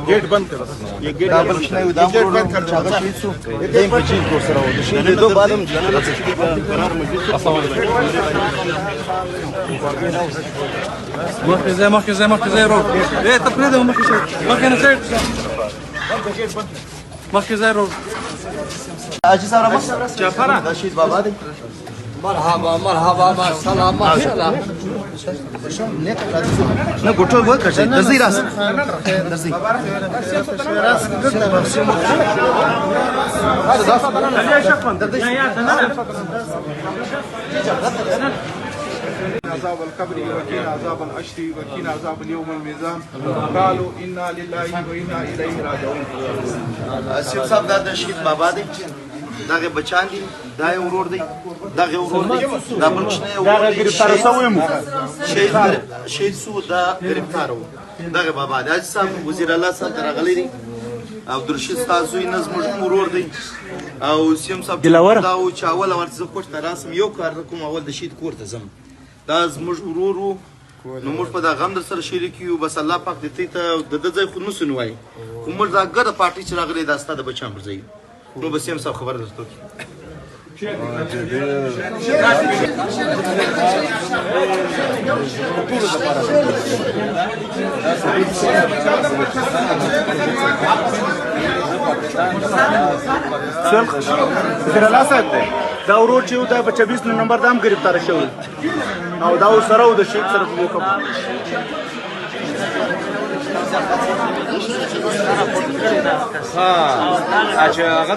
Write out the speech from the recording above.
गेट बंद करा ये गेट बंद नहीं उदाम बंद कर चागा शीसु दें बची को सरा हो दे दो बादम قرار مجلس مركز زي رول ايه تقريبا مركز زي مركز زي رول اجي سارا ما جعفر رشيد بابا دي مرحبا مع السلامة ما شاء الله ना गुट्टो बहुत करते हैं दर्जी रास दर्जी عذاب القبر وكين عذاب العشر وكين عذاب اليوم الميزان قالوا إنا لله وإنا إليه راجعون. سيف صاحب دا رشید بابا دی داغه بچان دي دا ورور دی داغه ورور دی دا بلشنه ورور دی گرفتار شویم شهید سو دا گرفتار و داغه بابا دی صاحب وزیر الله صاحب درغلی دی او درشید تاسو یې نظم ورور دی او سیم صاحب دا او چاول ورته کوټ تراسم یو کار کوم اول د شید کوړه زم دا زموږ ورورو نو موږ په دا غم در سره شریک یو بس الله پاک دې ته د ځای خو نسو نوای کومر دا ګډه پارټي چې راغلي دا ستاده بچان ورځي نو بس یم صاحب خبر درته وزیر الله صاحب دی دا ورور چې یو دا په 24 نمبر دام گرفتار شوی او دا سره د شیخ سره وکړ ها